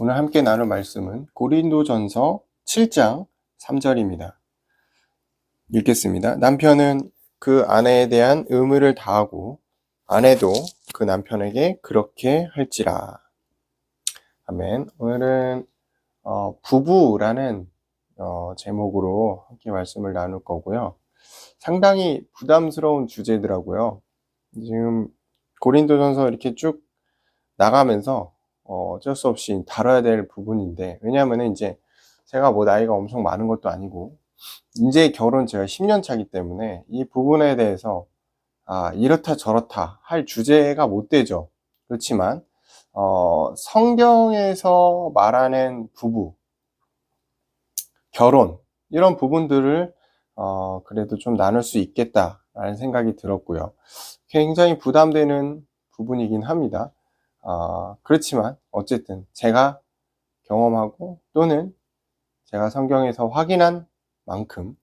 오늘 함께 나눌 말씀은 고린도전서 7장 3절입니다. 읽겠습니다. 남편은 그 아내에 대한 의무를 다하고 아내도 그 남편에게 그렇게 할지라. 아멘. 오늘은 부부라는 제목으로 함께 말씀을 나눌 거고요. 상당히 부담스러운 주제더라고요. 지금 고린도전서 이렇게 쭉 나가면서 어쩔 수 없이 다뤄야 될 부분인데, 왜냐하면 이제 제가 뭐 나이가 엄청 많은 것도 아니고 이제 결혼 제가 10년 차기 때문에 이 부분에 대해서 이렇다 저렇다 할 주제가 못 되죠. 그렇지만 성경에서 말하는 부부, 결혼 이런 부분들을 그래도 좀 나눌 수 있겠다라는 생각이 들었고요. 굉장히 부담되는 부분이긴 합니다. 그렇지만 어쨌든 제가 경험하고 또는 제가 성경에서 확인한 만큼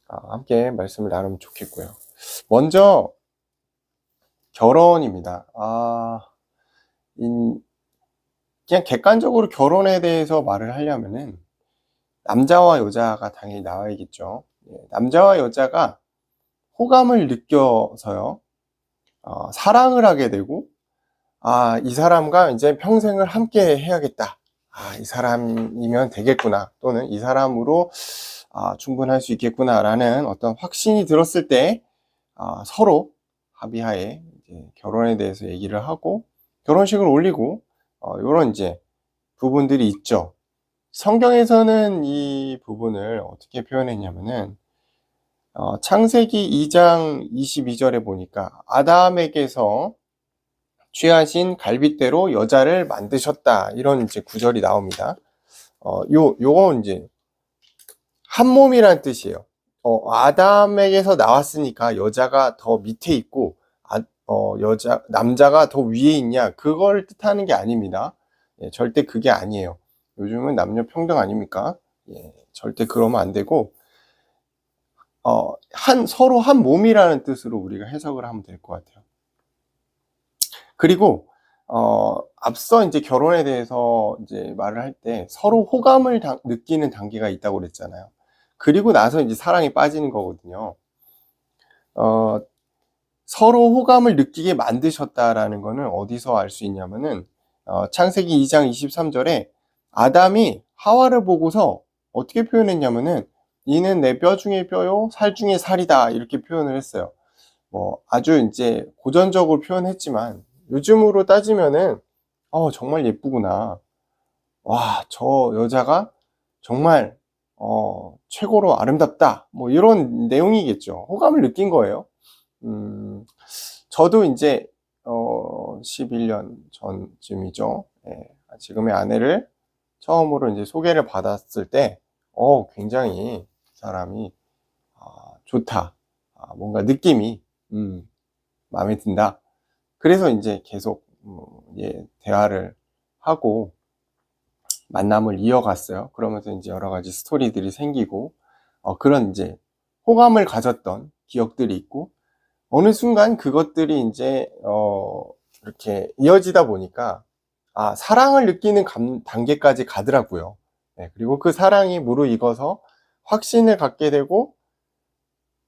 함께 말씀을 나누면 좋겠고요. 먼저 결혼입니다. 그냥 객관적으로 결혼에 대해서 말을 하려면은 남자와 여자가 당연히 나와야겠죠. 남자와 여자가 호감을 느껴서요, 사랑을 하게 되고, 이 사람과 이제 평생을 함께 해야겠다. 이 사람이면 되겠구나. 또는 이 사람으로 충분할 수 있겠구나라는 어떤 확신이 들었을 때, 서로 합의하에 이제 결혼에 대해서 얘기를 하고, 결혼식을 올리고, 이런 이제 부분들이 있죠. 성경에서는 이 부분을 어떻게 표현했냐면은, 창세기 2장 22절에 보니까 아담에게서 취하신 갈빗대로 여자를 만드셨다. 이런 이제 구절이 나옵니다. 요거 이제 한 몸이란 뜻이에요. 아담에게서 나왔으니까 여자가 더 밑에 있고, 남자가 더 위에 있냐, 그걸 뜻하는 게 아닙니다. 절대 그게 아니에요. 요즘은 남녀 평등 아닙니까? 절대 그러면 안 되고, 서로 한 몸이라는 뜻으로 우리가 해석을 하면 될 것 같아요. 그리고 앞서 이제 결혼에 대해서 이제 말을 할 때 서로 호감을 느끼는 단계가 있다고 그랬잖아요. 그리고 나서 이제 사랑이 빠지는 거거든요. 서로 호감을 느끼게 만드셨다라는 거는 어디서 알 수 있냐면은, 창세기 2장 23절에 아담이 하와를 보고서 어떻게 표현했냐면은, 이는 내 뼈 중에 뼈요 살 중에 살이다, 이렇게 표현을 했어요. 아주 이제 고전적으로 표현했지만 요즘으로 따지면은 정말 예쁘구나, 와, 저 여자가 정말 최고로 아름답다, 뭐 이런 내용이겠죠. 호감을 느낀 거예요. 저도 이제 11년 전쯤이죠. 지금의 아내를 처음으로 이제 소개를 받았을 때 굉장히 사람이 좋다, 뭔가 느낌이 마음에 든다. 그래서 이제 계속 대화를 하고 만남을 이어갔어요. 그러면서 이제 여러 가지 스토리들이 생기고, 그런 이제 호감을 가졌던 기억들이 있고, 어느 순간 그것들이 이제 이렇게 이어지다 보니까 사랑을 느끼는 단계까지 가더라고요. 그리고 그 사랑이 무르익어서 확신을 갖게 되고,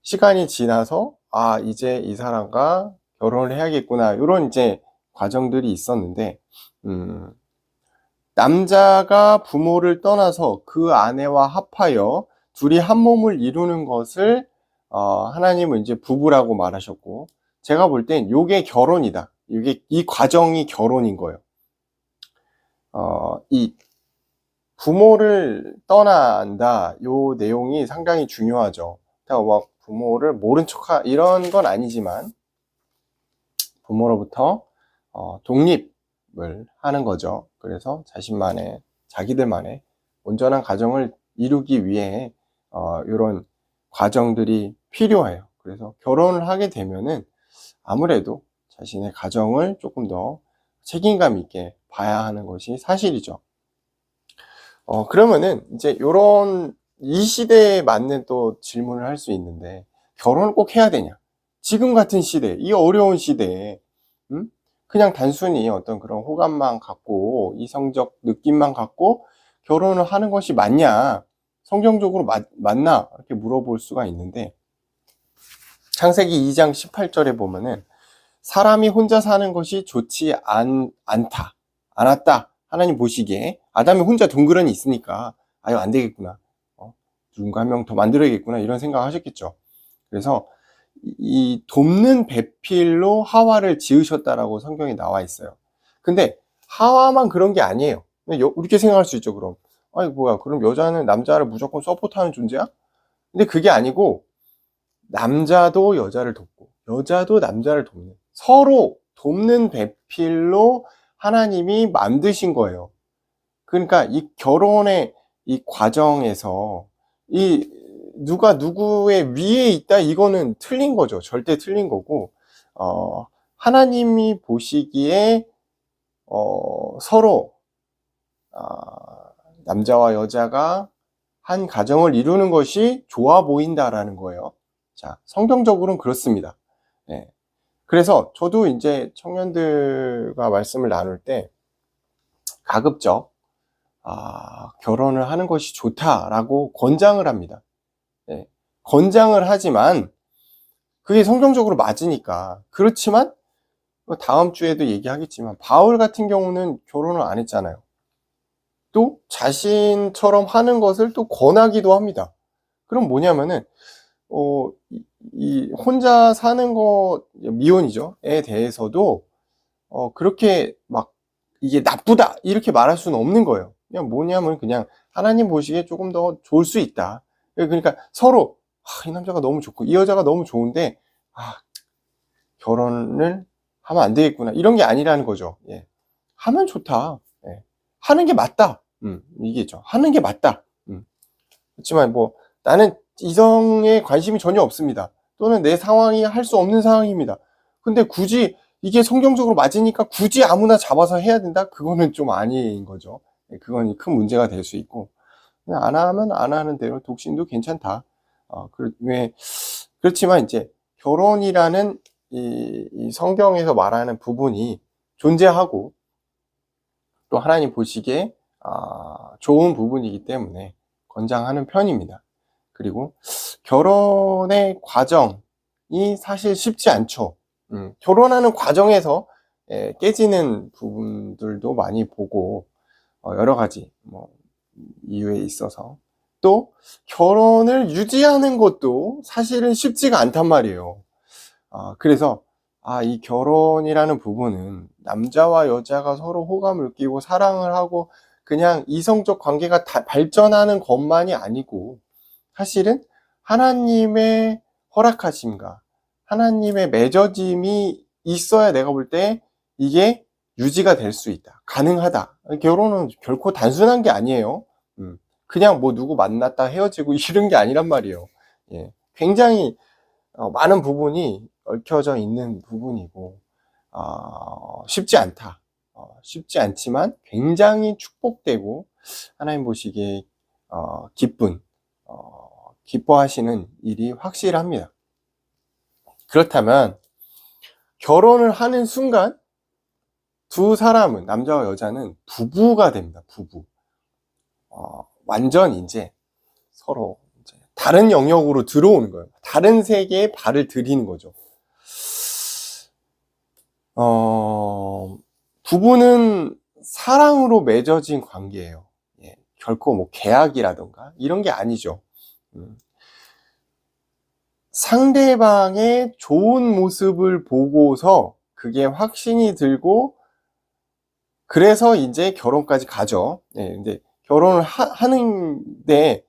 시간이 지나서 이제 이 사람과 결혼을 해야겠구나, 이런 이제 과정들이 있었는데, 남자가 부모를 떠나서 그 아내와 합하여 둘이 한 몸을 이루는 것을 하나님은 이제 부부라고 말하셨고, 제가 볼 땐 요게 결혼이다. 이 과정이 결혼인 거예요. 이 부모를 떠난다, 요 내용이 상당히 중요하죠. 그러니까 막 부모를 모른 척 이런 건 아니지만 부모로부터 독립을 하는 거죠. 그래서 자기들만의 온전한 가정을 이루기 위해 이런 과정들이 필요해요. 그래서 결혼을 하게 되면은 아무래도 자신의 가정을 조금 더 책임감 있게 봐야 하는 것이 사실이죠. 그러면은 이제 이 시대에 맞는 또 질문을 할 수 있는데, 결혼을 꼭 해야 되냐? 지금 같은 시대, 이 어려운 시대에, 그냥 단순히 어떤 그런 호감만 갖고 이성적 느낌만 갖고 결혼을 하는 것이 맞냐, 성경적으로 맞나 이렇게 물어볼 수가 있는데, 창세기 2장 18절에 보면은 사람이 혼자 사는 것이 좋지 않았다. 하나님 보시기에 아담이 혼자 둥그러니 있으니까 아유 안 되겠구나. 누군가 한 명 더 만들어야겠구나 이런 생각을 하셨겠죠. 그래서 이 돕는 배필로 하와를 지으셨다라고 성경에 나와 있어요. 근데 하와만 그런 게 아니에요. 이렇게 생각할 수 있죠. 그럼 아니 뭐야, 그럼 여자는 남자를 무조건 서포트하는 존재야? 근데 그게 아니고 남자도 여자를 돕고 여자도 남자를 돕는, 서로 돕는 배필로 하나님이 만드신 거예요. 그러니까 이 결혼의 이 과정에서 이 누가 누구의 위에 있다 이거는 틀린 거죠. 절대 틀린 거고, 하나님이 보시기에 서로 남자와 여자가 한 가정을 이루는 것이 좋아 보인다라는 거예요. 자, 성경적으로는 그렇습니다. 네. 그래서 저도 이제 청년들과 말씀을 나눌 때 가급적 결혼을 하는 것이 좋다라고 권장을 합니다. 네. 권장을 하지만 그게 성경적으로 맞으니까. 그렇지만 다음 주에도 얘기하겠지만 바울 같은 경우는 결혼을 안 했잖아요. 또 자신처럼 하는 것을 또 권하기도 합니다. 그럼 뭐냐면은 이 혼자 사는 것, 미혼이죠에 대해서도 그렇게 막 이게 나쁘다 이렇게 말할 수는 없는 거예요. 그냥 뭐냐면 그냥 하나님 보시기에 조금 더 좋을 수 있다. 그러니까 서로 이 남자가 너무 좋고 이 여자가 너무 좋은데 결혼을 하면 안 되겠구나 이런 게 아니라는 거죠. 예. 하면 좋다. 예. 하는 게 맞다. 이게죠. 하는 게 맞다. 그렇지만 뭐 나는 이성에 관심이 전혀 없습니다. 또는 내 상황이 할 수 없는 상황입니다. 근데 굳이 이게 성경적으로 맞으니까 굳이 아무나 잡아서 해야 된다? 그거는 좀 아닌 거죠. 그건 큰 문제가 될 수 있고, 그냥 안 하면 안 하는 대로 독신도 괜찮다. 그렇지만 이제 결혼이라는 이 성경에서 말하는 부분이 존재하고 또 하나님 보시기에 좋은 부분이기 때문에 권장하는 편입니다. 그리고 결혼의 과정이 사실 쉽지 않죠. 결혼하는 과정에서 깨지는 부분들도 많이 보고 여러 가지 이유에 있어서 또 결혼을 유지하는 것도 사실은 쉽지가 않단 말이에요. 그래서 이 결혼이라는 부분은 남자와 여자가 서로 호감을 끼고 사랑을 하고 그냥 이성적 관계가 발전하는 것만이 아니고 사실은 하나님의 허락하심과 하나님의 맺어짐이 있어야 내가 볼 때 이게 유지가 될 수 있다. 가능하다. 결혼은 결코 단순한 게 아니에요. 그냥 뭐 누구 만났다 헤어지고 이런 게 아니란 말이에요. 예. 굉장히 많은 부분이 얽혀져 있는 부분이고 쉽지 않다. 쉽지 않지만 굉장히 축복되고 하나님 보시기에 기뻐하시는 일이 확실합니다. 그렇다면 결혼을 하는 순간 두 사람은, 남자와 여자는 부부가 됩니다. 부부. 완전 이제 서로 이제 다른 영역으로 들어오는 거예요. 다른 세계에 발을 들이는 거죠. 부부는 사랑으로 맺어진 관계예요. 예, 결코 뭐 계약이라던가 이런 게 아니죠. 상대방의 좋은 모습을 보고서 그게 확신이 들고 그래서 이제 결혼까지 가죠. 예, 근데 결혼을 하는데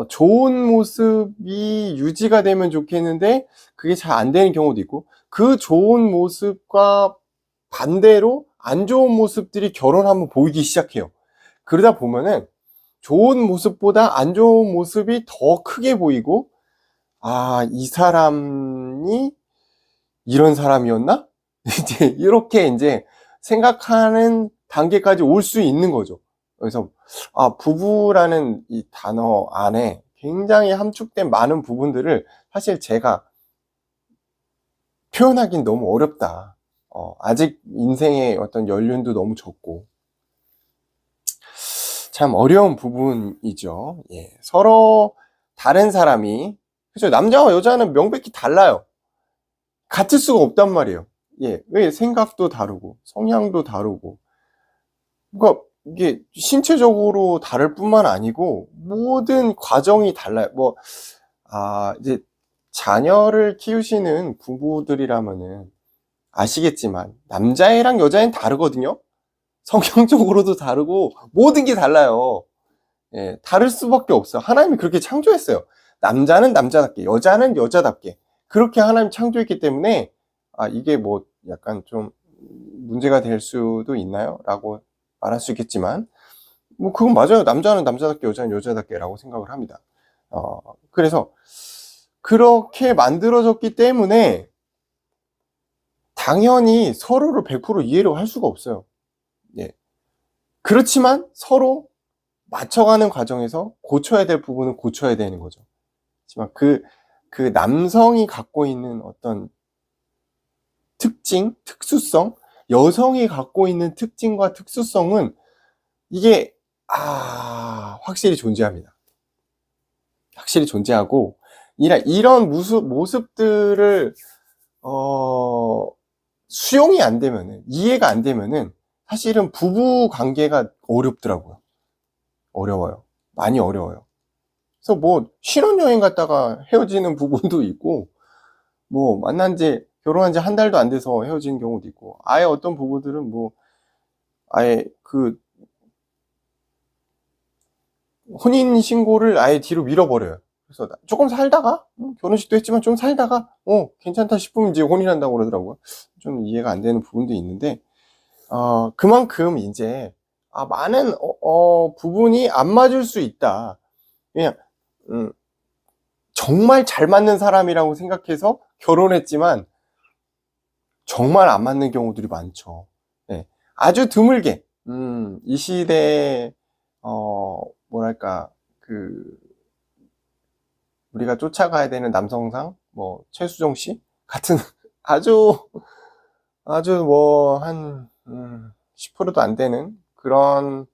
좋은 모습이 유지가 되면 좋겠는데 그게 잘 안 되는 경우도 있고 그 좋은 모습과 반대로 안 좋은 모습들이 결혼하면 보이기 시작해요. 그러다 보면은 좋은 모습보다 안 좋은 모습이 더 크게 보이고 이 사람이 이런 사람이었나? 이제 이렇게 이제 생각하는 단계까지 올 수 있는 거죠. 그래서 부부라는 이 단어 안에 굉장히 함축된 많은 부분들을 사실 제가 표현하기는 너무 어렵다. 아직 인생의 어떤 연륜도 너무 적고, 참 어려운 부분이죠. 예. 서로 다른 사람이, 그죠? 남자와 여자는 명백히 달라요. 같을 수가 없단 말이에요. 예. 왜? 생각도 다르고, 성향도 다르고. 그러니까 이게 신체적으로 다를 뿐만 아니고, 모든 과정이 달라요. 이제 자녀를 키우시는 부부들이라면은 아시겠지만, 남자애랑 여자애는 다르거든요? 성향적으로도 다르고, 모든 게 달라요. 예, 다를 수밖에 없어요. 하나님이 그렇게 창조했어요. 남자는 남자답게, 여자는 여자답게. 그렇게 하나님 창조했기 때문에, 이게 뭐 약간 좀 문제가 될 수도 있나요? 라고 말할 수 있겠지만, 뭐 그건 맞아요. 남자는 남자답게, 여자는 여자답게라고 생각을 합니다. 그래서 그렇게 만들어졌기 때문에 당연히 서로를 100% 이해를 할 수가 없어요. 예. 그렇지만 서로 맞춰가는 과정에서 고쳐야 될 부분은 고쳐야 되는 거죠. 하지만 그 남성이 갖고 있는 어떤 특징, 특수성, 여성이 갖고 있는 특징과 특수성은 이게, 확실히 존재합니다. 확실히 존재하고, 이런 모습들을, 수용이 안 되면은, 이해가 안 되면은, 사실은 부부 관계가 어렵더라고요. 어려워요. 많이 어려워요. 그래서 뭐, 신혼여행 갔다가 헤어지는 부분도 있고, 뭐, 결혼한 지 한 달도 안 돼서 헤어지는 경우도 있고, 아예 어떤 부부들은 뭐, 아예 혼인신고를 아예 뒤로 밀어버려요. 그래서 조금 살다가, 결혼식도 했지만 좀 살다가, 괜찮다 싶으면 이제 혼인한다고 그러더라고요. 좀 이해가 안 되는 부분도 있는데, 그만큼 이제, 많은, 부분이 안 맞을 수 있다. 그냥, 정말 잘 맞는 사람이라고 생각해서 결혼했지만, 정말 안 맞는 경우들이 많죠. 네. 아주 드물게, 이 시대에, 뭐랄까, 우리가 쫓아가야 되는 남성상, 뭐, 최수종 씨? 같은, 아주, 아주 한, 10%도 안 되는 그런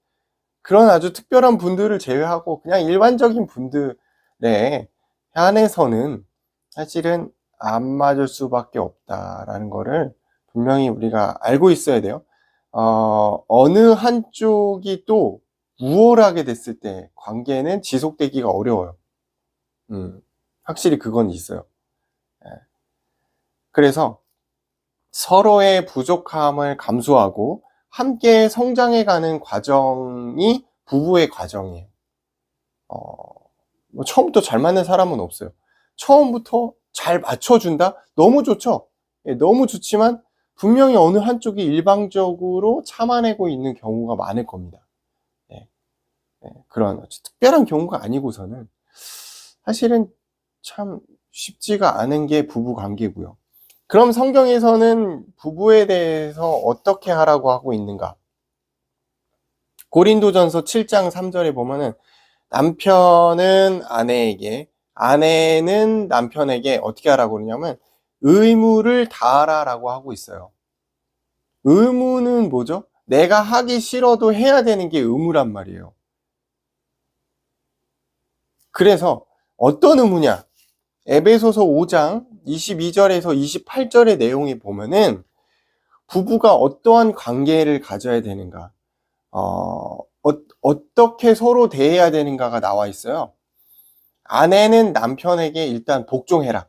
아주 특별한 분들을 제외하고, 그냥 일반적인 분들에 한해서는 사실은 안 맞을 수밖에 없다라는 거를 분명히 우리가 알고 있어야 돼요. 어느 한쪽이 또 우월하게 됐을 때 관계는 지속되기가 어려워요. 확실히 그건 있어요. 예. 그래서 서로의 부족함을 감수하고 함께 성장해가는 과정이 부부의 과정이에요. 뭐 처음부터 잘 맞는 사람은 없어요. 처음부터 잘 맞춰준다? 너무 좋죠? 예, 너무 좋지만 분명히 어느 한쪽이 일방적으로 참아내고 있는 경우가 많을 겁니다. 예, 그런 특별한 경우가 아니고서는 사실은 참 쉽지가 않은 게 부부 관계고요. 그럼 성경에서는 부부에 대해서 어떻게 하라고 하고 있는가? 고린도전서 7장 3절에 보면은 남편은 아내에게, 아내는 남편에게 어떻게 하라고 그러냐면 의무를 다하라라고 하고 있어요. 의무는 뭐죠? 내가 하기 싫어도 해야 되는 게 의무란 말이에요. 그래서 어떤 의무냐? 에베소서 5장 22절에서 28절의 내용에 보면은 부부가 어떠한 관계를 가져야 되는가, 어떻게 서로 대해야 되는가가 나와 있어요. 아내는 남편에게 일단 복종해라.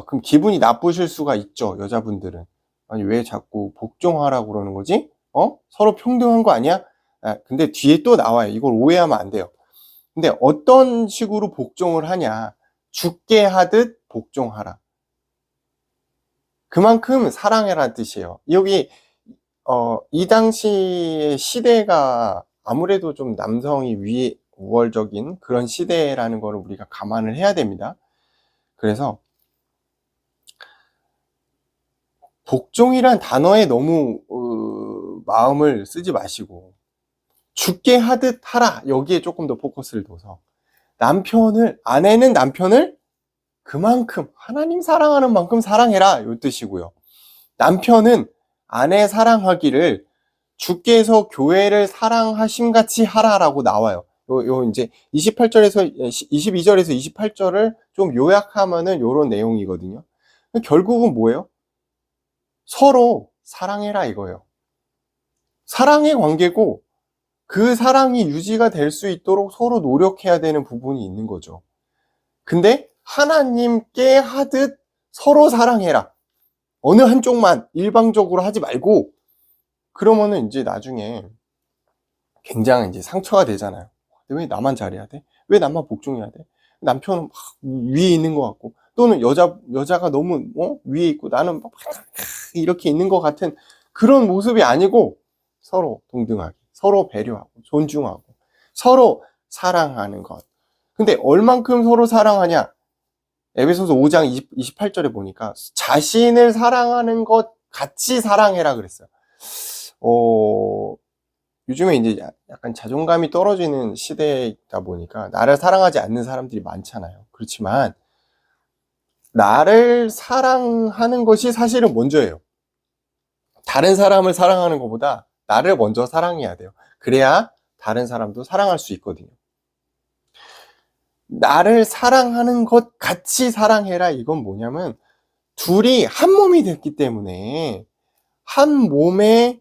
그럼 기분이 나쁘실 수가 있죠, 여자분들은. 아니, 왜 자꾸 복종하라고 그러는 거지? 서로 평등한 거 아니야? 근데 뒤에 또 나와요. 이걸 오해하면 안 돼요. 근데 어떤 식으로 복종을 하냐? 죽게 하듯 복종하라. 그만큼 사랑해라는 뜻이에요. 여기 이 당시의 시대가 아무래도 좀 남성이 우월적인 그런 시대라는 거를 우리가 감안을 해야 됩니다. 그래서 복종이란 단어에 너무 마음을 쓰지 마시고 죽게 하듯 하라, 여기에 조금 더 포커스를 둬서 아내는 남편을 그만큼 하나님 사랑하는 만큼 사랑해라, 이 뜻이고요. 남편은 아내 사랑하기를 주께서 교회를 사랑하심같이 하라라고 나와요. 요 이제 22절에서 28절을 좀 요약하면은 요런 내용이거든요. 결국은 뭐예요? 서로 사랑해라 이거예요. 사랑의 관계고 그 사랑이 유지가 될 수 있도록 서로 노력해야 되는 부분이 있는 거죠. 근데 하나님께 하듯 서로 사랑해라. 어느 한쪽만 일방적으로 하지 말고, 그러면은 이제 나중에 굉장히 이제 상처가 되잖아요. 왜 나만 잘해야 돼? 왜 나만 복종해야 돼? 남편은 막 위에 있는 것 같고, 또는 여자가 너무 위에 있고 나는 막 이렇게 있는 것 같은 그런 모습이 아니고, 서로 동등하게, 서로 배려하고, 존중하고, 서로 사랑하는 것. 근데 얼만큼 서로 사랑하냐? 에베소서 5장 28절에 보니까 자신을 사랑하는 것 같이 사랑해라 그랬어요. 요즘에 이제 약간 자존감이 떨어지는 시대이다 보니까 나를 사랑하지 않는 사람들이 많잖아요. 그렇지만 나를 사랑하는 것이 사실은 먼저예요. 다른 사람을 사랑하는 것보다 나를 먼저 사랑해야 돼요. 그래야 다른 사람도 사랑할 수 있거든요. 나를 사랑하는 것 같이 사랑해라. 이건 뭐냐면 둘이 한 몸이 됐기 때문에 한 몸의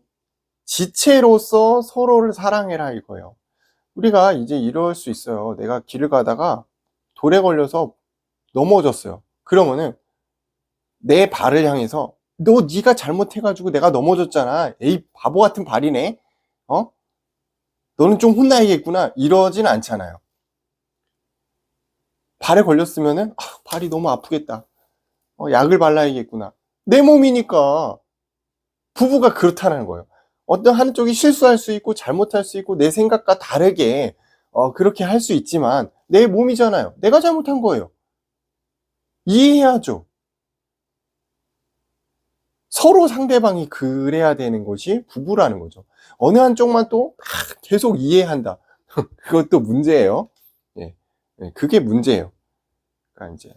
지체로서 서로를 사랑해라 이거예요. 우리가 이제 이럴 수 있어요. 내가 길을 가다가 돌에 걸려서 넘어졌어요. 그러면은 내 발을 향해서 네가 잘못해가지고 내가 넘어졌잖아. 에이 바보 같은 발이네. 너는 좀 혼나야겠구나. 이러진 않잖아요. 발에 걸렸으면은 발이 너무 아프겠다. 약을 발라야겠구나. 내 몸이니까. 부부가 그렇다는 거예요. 어떤 한쪽이 실수할 수 있고 잘못할 수 있고 내 생각과 다르게 그렇게 할 수 있지만 내 몸이잖아요. 내가 잘못한 거예요. 이해해야죠. 서로 상대방이 그래야 되는 것이 부부라는 거죠. 어느 한쪽만 또 계속 이해한다. 그것도 문제예요. 예, 그게 문제예요. 그러니까 이제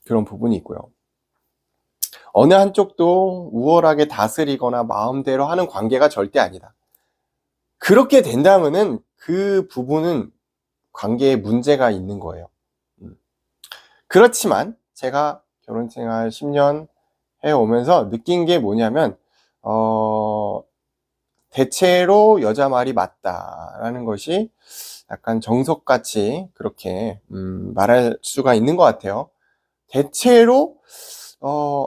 그런 부분이 있고요. 어느 한쪽도 우월하게 다스리거나 마음대로 하는 관계가 절대 아니다. 그렇게 된다면은 그 부분은 관계에 문제가 있는 거예요. 그렇지만 제가 결혼생활 10년 해오면서 느낀 게 뭐냐면 대체로 여자 말이 맞다라는 것이 약간 정석같이 그렇게 말할 수가 있는 것 같아요. 대체로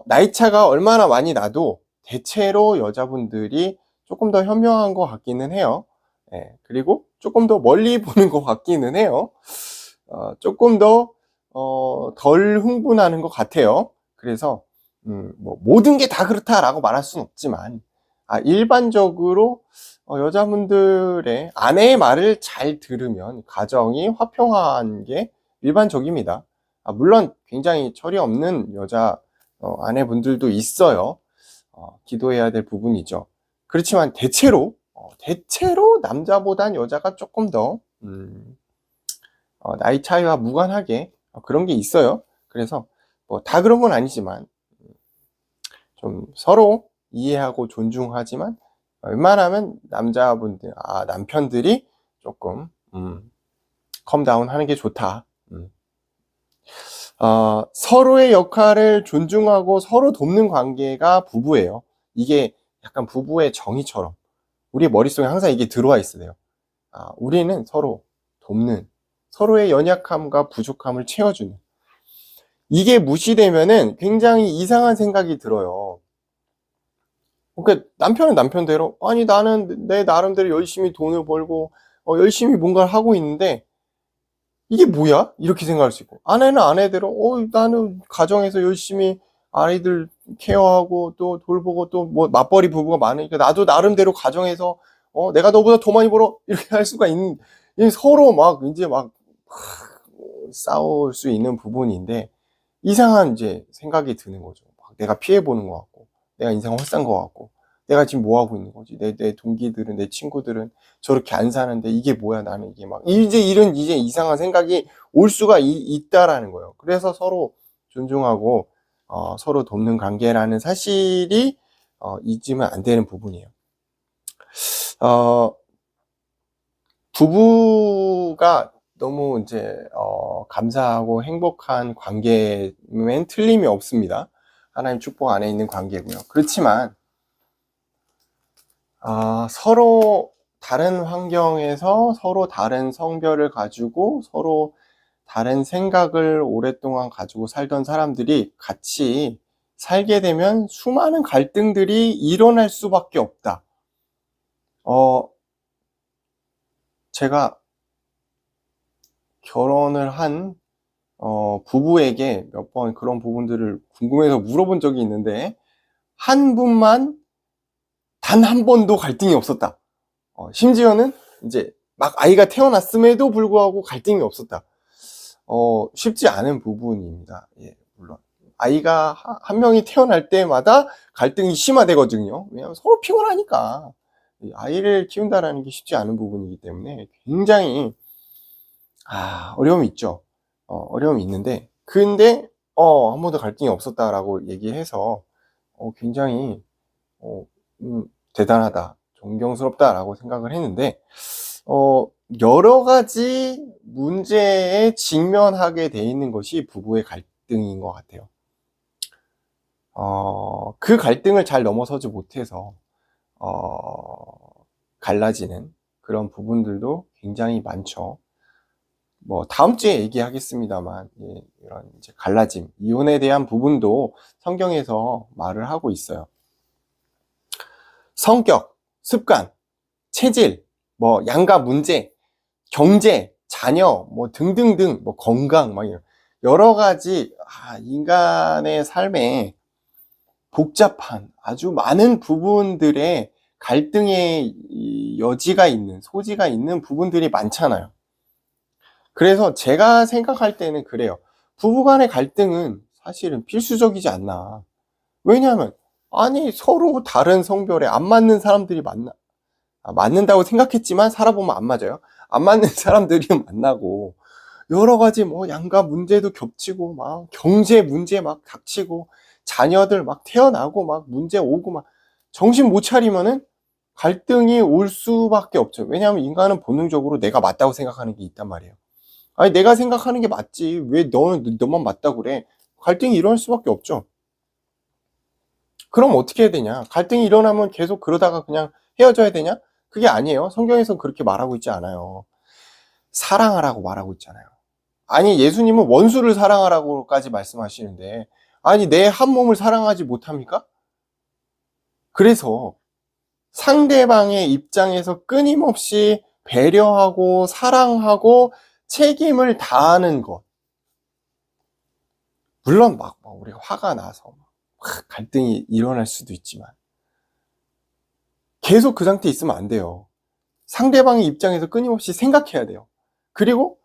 나이 차가 얼마나 많이 나도 대체로 여자분들이 조금 더 현명한 것 같기는 해요. 예, 그리고 조금 더 멀리 보는 것 같기는 해요. 조금 더 덜 흥분하는 것 같아요. 그래서 뭐 모든 게 다 그렇다라고 말할 수는 없지만 일반적으로 여자분들의 아내의 말을 잘 들으면 가정이 화평한 게 일반적입니다. 물론 굉장히 철이 없는 여자 아내분들도 있어요. 기도해야 될 부분이죠. 그렇지만 대체로 남자보단 여자가 조금 더 나이 차이와 무관하게 그런 게 있어요. 그래서 뭐 다 그런 건 아니지만 좀 서로 이해하고 존중하지만 웬만하면 남편들이 조금 컴다운 하는 게 좋다. 서로의 역할을 존중하고 서로 돕는 관계가 부부예요. 이게 약간 부부의 정의처럼 우리 머릿속에 항상 이게 들어와 있어야 돼요. 우리는 서로 돕는, 서로의 연약함과 부족함을 채워주는. 이게 무시되면은 굉장히 이상한 생각이 들어요. 그러니까 남편은 남편대로 아니 나는 내 나름대로 열심히 돈을 벌고 열심히 뭔가를 하고 있는데 이게 뭐야? 이렇게 생각할 수 있고 아내는 아내대로 나는 가정에서 열심히 아이들 케어하고 또 돌보고 또 뭐 맞벌이 부부가 많으니까 나도 나름대로 가정에서 내가 너보다 더 많이 벌어 이렇게 할 수가 있는 서로 막 이제 막 싸울 수 있는 부분인데 이상한 이제 생각이 드는 거죠. 막 내가 피해 보는 것 같고 내가 인생 헛산 것 같고 내가 지금 뭐 하고 있는 거지? 내 동기들은 내 친구들은 저렇게 안 사는데 이게 뭐야? 나는 이게 막 이제 이상한 생각이 올 수가 있다라는 거예요. 그래서 서로 존중하고 서로 돕는 관계라는 사실이 잊으면 안 되는 부분이에요. 부부가 너무 이제 감사하고 행복한 관계면 틀림이 없습니다. 하나님 축복 안에 있는 관계고요. 그렇지만 서로 다른 환경에서 서로 다른 성별을 가지고 서로 다른 생각을 오랫동안 가지고 살던 사람들이 같이 살게 되면 수많은 갈등들이 일어날 수밖에 없다. 제가 결혼을 한 부부에게 몇 번 그런 부분들을 궁금해서 물어본 적이 있는데, 한 분만 단 한 번도 갈등이 없었다. 심지어는 이제 막 아이가 태어났음에도 불구하고 갈등이 없었다. 쉽지 않은 부분입니다. 예, 물론. 아이가 한 명이 태어날 때마다 갈등이 심화되거든요. 왜냐하면 서로 피곤하니까. 아이를 키운다는 게 쉽지 않은 부분이기 때문에 굉장히, 어려움이 있죠. 어려움이 있는데, 근데, 한 번도 갈등이 없었다라고 얘기해서, 굉장히, 어, 대단하다, 존경스럽다라고 생각을 했는데, 여러 가지 문제에 직면하게 돼 있는 것이 부부의 갈등인 것 같아요. 그 갈등을 잘 넘어서지 못해서, 갈라지는 그런 부분들도 굉장히 많죠. 다음 주에 얘기하겠습니다만, 예, 이런 이제 갈라짐, 이혼에 대한 부분도 성경에서 말을 하고 있어요. 성격, 습관, 체질, 양가 문제, 경제, 자녀, 등등등, 건강, 이런 여러 가지, 인간의 삶에 복잡한 아주 많은 부분들의 갈등의 여지가 있는, 소지가 있는 부분들이 많잖아요. 그래서 제가 생각할 때는 그래요. 부부간의 갈등은 사실은 필수적이지 않나. 왜냐하면, 서로 다른 성별에 안 맞는 사람들이 맞는다고 생각했지만 살아보면 안 맞아요. 안 맞는 사람들이 만나고, 여러 가지 양가 문제도 겹치고, 막 경제 문제 막 닥치고, 자녀들 막 태어나고, 막 문제 오고, 막 정신 못 차리면은 갈등이 올 수밖에 없죠. 왜냐하면 인간은 본능적으로 내가 맞다고 생각하는 게 있단 말이에요. 내가 생각하는 게 맞지. 왜 너만 맞다고 그래? 갈등이 일어날 수밖에 없죠. 그럼 어떻게 해야 되냐? 갈등이 일어나면 계속 그러다가 그냥 헤어져야 되냐? 그게 아니에요. 성경에서는 그렇게 말하고 있지 않아요. 사랑하라고 말하고 있잖아요. 예수님은 원수를 사랑하라고까지 말씀하시는데, 내 한 몸을 사랑하지 못합니까? 그래서 상대방의 입장에서 끊임없이 배려하고 사랑하고 책임을 다하는 것. 물론 우리가 화가 나서 갈등이 일어날 수도 있지만 계속 그 상태에 있으면 안 돼요. 상대방의 입장에서 끊임없이 생각해야 돼요. 그리고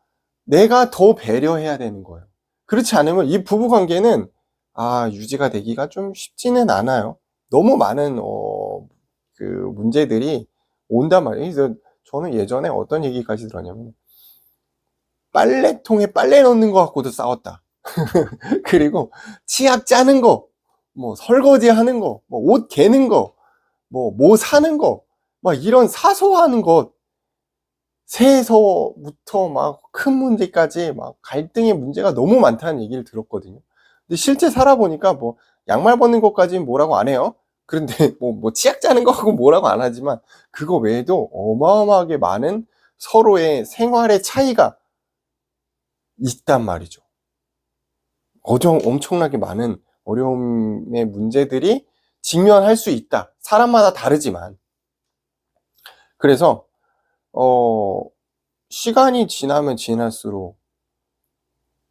내가 더 배려해야 되는 거예요. 그렇지 않으면 이 부부 관계는 유지가 되기가 좀 쉽지는 않아요. 너무 많은 그 문제들이 온단 말이에요. 그래서 저는 예전에 어떤 얘기까지 들었냐면, 빨래통에 빨래 넣는 거 갖고도 싸웠다. 그리고 치약 짜는 거, 설거지 하는 거, 옷 개는 거, 뭐 사는 거, 이런 사소한 것, 세에서부터 막 큰 문제까지 갈등의 문제가 너무 많다는 얘기를 들었거든요. 근데 실제 살아보니까 양말 벗는 것까지는 뭐라고 안 해요. 그런데 치약 짜는 거하고 뭐라고 안 하지만, 그거 외에도 어마어마하게 많은 서로의 생활의 차이가 있단 말이죠. 엄청나게 많은 어려움의 문제들이 직면할 수 있다. 사람마다 다르지만. 그래서 시간이 지나면 지날수록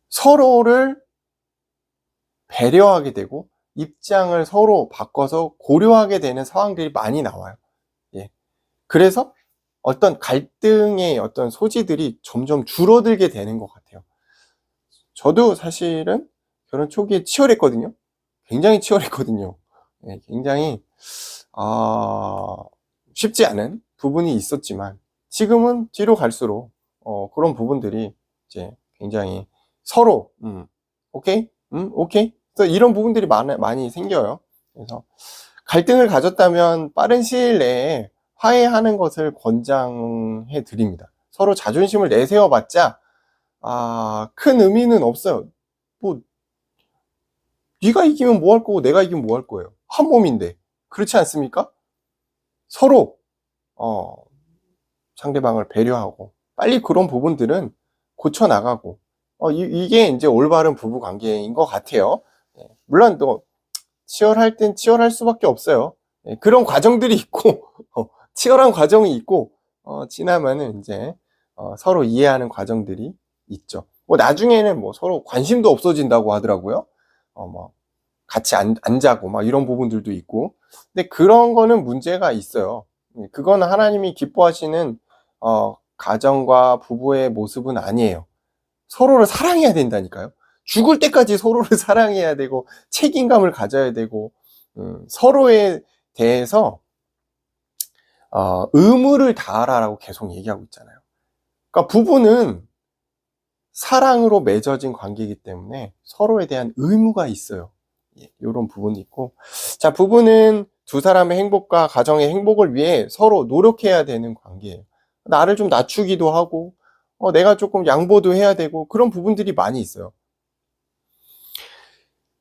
서로를 배려하게 되고 입장을 서로 바꿔서 고려하게 되는 상황들이 많이 나와요. 예. 그래서 어떤 갈등의 어떤 소지들이 점점 줄어들게 되는 것 같아요. 저도 사실은 결혼 초기에 치열했거든요. 굉장히 치열했거든요. 예, 굉장히 쉽지 않은 부분이 있었지만, 지금은 뒤로 갈수록 그런 부분들이 이제 굉장히 서로 오케이, 오케이. 그래서 이런 부분들이 많이 생겨요. 그래서 갈등을 가졌다면 빠른 시일 내에 화해하는 것을 권장해 드립니다. 서로 자존심을 내세워봤자 큰 의미는 없어요. 뭐 네가 이기면 뭐 할 거고 내가 이기면 뭐 할 거예요. 한 몸인데. 그렇지 않습니까? 서로 상대방을 배려하고 빨리 그런 부분들은 고쳐나가고 이게 이제 올바른 부부 관계인 것 같아요. 물론 또 치열할 땐 치열할 수밖에 없어요. 그런 과정들이 있고 치열한 과정이 있고 지나면은 이제 서로 이해하는 과정들이 있죠. 뭐 나중에는 뭐 서로 관심도 없어진다고 하더라고요. 뭐 같이 안 자고 막 이런 부분들도 있고. 근데 그런 거는 문제가 있어요. 그건 하나님이 기뻐하시는 가정과 부부의 모습은 아니에요. 서로를 사랑해야 된다니까요. 죽을 때까지 서로를 사랑해야 되고 책임감을 가져야 되고 서로에 대해서 의무를 다하라고 계속 얘기하고 있잖아요. 그러니까 부부는 사랑으로 맺어진 관계이기 때문에 서로에 대한 의무가 있어요. 이런 부분이 있고, 자, 부부는 두 사람의 행복과 가정의 행복을 위해 서로 노력해야 되는 관계예요. 나를 좀 낮추기도 하고 내가 조금 양보도 해야 되고 그런 부분들이 많이 있어요.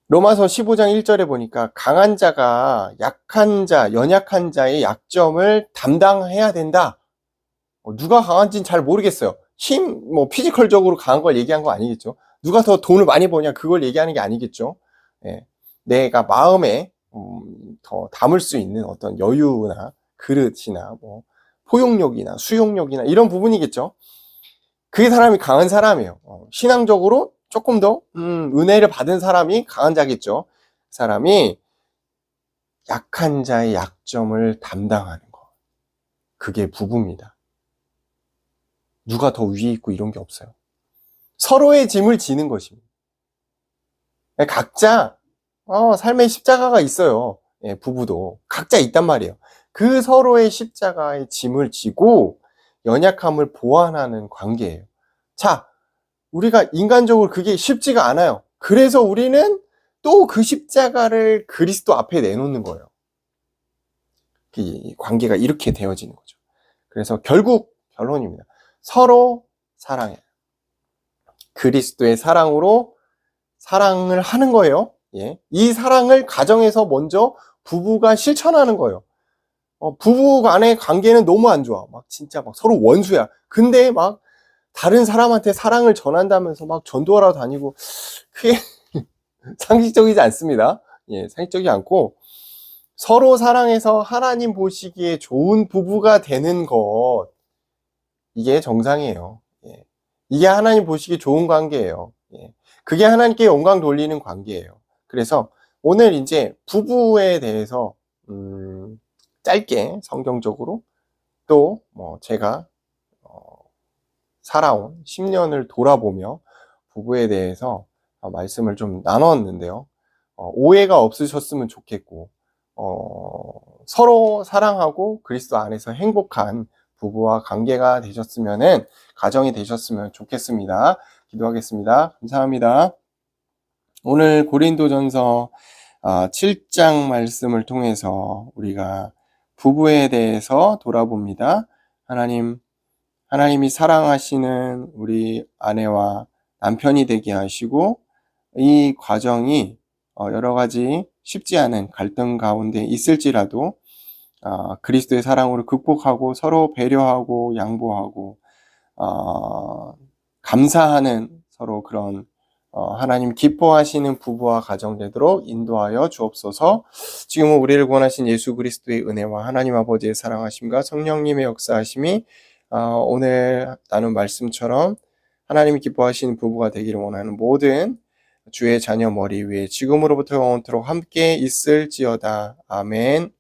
로마서 15장 1절에 보니까 강한 자가 약한 자, 연약한 자의 약점을 담당해야 된다. 누가 강한지는 잘 모르겠어요. 뭐 피지컬적으로 강한 걸 얘기한 거 아니겠죠. 누가 더 돈을 많이 버냐 그걸 얘기하는 게 아니겠죠. 예. 내가 마음에 더 담을 수 있는 어떤 여유나 그릇이나 뭐 포용력이나 수용력이나 이런 부분이겠죠. 그 사람이 강한 사람이에요. 신앙적으로 조금 더 은혜를 받은 사람이 강한 자겠죠. 사람이 약한 자의 약점을 담당하는 거. 그게 부부입니다. 누가 더 위에 있고 이런 게 없어요. 서로의 짐을 지는 것입니다. 각자 삶의 십자가가 있어요. 예, 부부도 각자 있단 말이에요. 그 서로의 십자가의 짐을 지고 연약함을 보완하는 관계예요. 자, 우리가 인간적으로 그게 쉽지가 않아요. 그래서 우리는 또 그 십자가를 그리스도 앞에 내놓는 거예요. 이 관계가 이렇게 되어지는 거죠. 그래서 결국 결론입니다. 서로 사랑해요. 그리스도의 사랑으로 사랑을 하는 거예요. 예. 이 사랑을 가정에서 먼저 부부가 실천하는 거예요. 부부 간의 관계는 너무 안 좋아. 막 진짜 막 서로 원수야. 근데 막 다른 사람한테 사랑을 전한다면서 막 전도하러 다니고 그게 상식적이지 않습니다. 예, 상식적이지 않고 서로 사랑해서 하나님 보시기에 좋은 부부가 되는 것 이게 정상이에요. 예. 이게 하나님 보시기에 좋은 관계예요. 예. 그게 하나님께 영광 돌리는 관계예요. 그래서 오늘 이제 부부에 대해서 짧게 성경적으로 또 뭐 제가 살아온 10년을 돌아보며 부부에 대해서 말씀을 좀 나눴는데요. 오해가 없으셨으면 좋겠고 서로 사랑하고 그리스도 안에서 행복한 부부와 관계가 되셨으면은 가정이 되셨으면 좋겠습니다. 기도하겠습니다. 감사합니다. 오늘 고린도전서 7장 말씀을 통해서 우리가 부부에 대해서 돌아봅니다. 하나님이 사랑하시는 우리 아내와 남편이 되게 하시고 이 과정이 여러 가지 쉽지 않은 갈등 가운데 있을지라도 그리스도의 사랑으로 극복하고 서로 배려하고 양보하고 감사하는 서로 그런 하나님 기뻐하시는 부부와 가정 되도록 인도하여 주옵소서. 지금은 우리를 구원하신 예수 그리스도의 은혜와 하나님 아버지의 사랑하심과 성령님의 역사하심이 오늘 나눈 말씀처럼 하나님이 기뻐하시는 부부가 되기를 원하는 모든 주의 자녀 머리 위에 지금으로부터 영원토록 함께 있을지어다. 아멘.